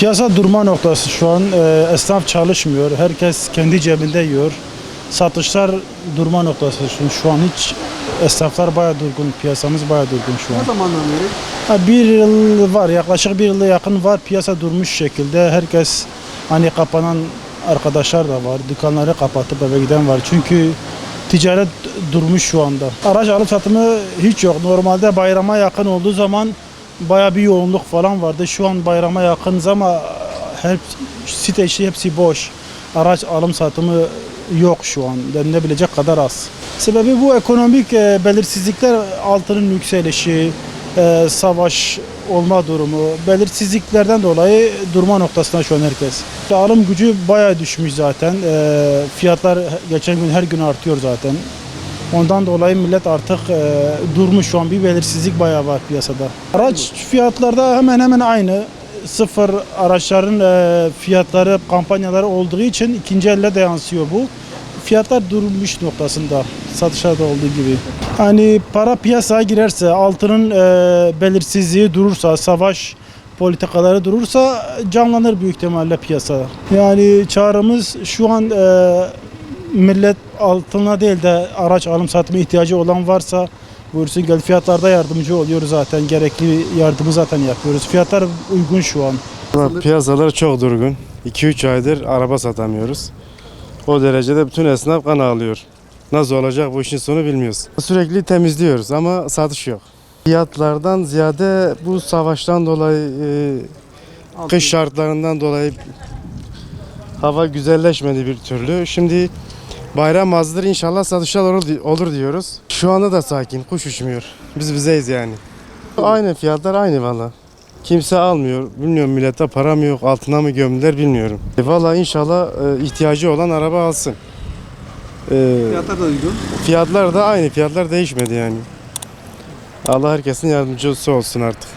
Piyasa durma noktası şu an. Esnaf çalışmıyor. Herkes kendi cebinde yiyor. Satışlar durma noktası şu an hiç. Esnaflar bayağı durgun. Piyasamız bayağı durgun şu an. Ne zamandan beri? Bir yıl var. Yaklaşık bir yıla yakın var. Piyasa durmuş şekilde. Herkes hani kapanan arkadaşlar da var. Dükkanları kapatıp eve giden var. Çünkü ticaret durmuş şu anda. Araç alım satımı hiç yok. Normalde bayrama yakın olduğu zaman bayağı bir yoğunluk falan vardı. Şu an bayrama yakınız ama hep site içi hepsi boş. Araç alım satımı yok şu an. Denilebilecek kadar az. Sebebi bu ekonomik belirsizlikler, altının yükselişi, savaş olma durumu, belirsizliklerden dolayı durma noktasında şu an herkes. Alım gücü bayağı düşmüş zaten. Fiyatlar geçen gün her gün artıyor zaten. Ondan dolayı millet artık durmuş şu an, bir belirsizlik bayağı var piyasada. Araç fiyatlarda hemen hemen aynı. Sıfır araçların fiyatları, kampanyaları olduğu için ikinci elle de yansıyor bu. Fiyatlar durmuş noktasında, satışlarda olduğu gibi. Hani para piyasaya girerse, altının belirsizliği durursa, savaş politikaları durursa canlanır büyük ihtimalle piyasa. Yani çağrımız şu an millet altına değil de araç alım satımı ihtiyacı olan varsa buyursun gel, fiyatlarda yardımcı oluyoruz zaten. Gerekli yardımı zaten yapıyoruz. Fiyatlar uygun şu an. Piyasalar çok durgun. 2-3 aydır araba satamıyoruz. O derecede bütün esnaf kan ağlıyor. Nasıl olacak bu işin sonu bilmiyoruz. Sürekli temizliyoruz ama satış yok. Fiyatlardan ziyade bu savaştan dolayı, kış şartlarından dolayı hava güzelleşmedi bir türlü. Şimdi bayram azdır, inşallah satışlar olur diyoruz. Şu anda da sakin, kuş uçmuyor. Biz bizeyiz yani. Aynı fiyatlar aynı valla. Kimse almıyor. Bilmiyorum, millette para mı yok, altına mı gömdüler bilmiyorum. Valla inşallah ihtiyacı olan araba alsın. Fiyatlar da uygun. Fiyatlar da aynı, fiyatlar değişmedi yani. Allah herkesin yardımcısı olsun artık.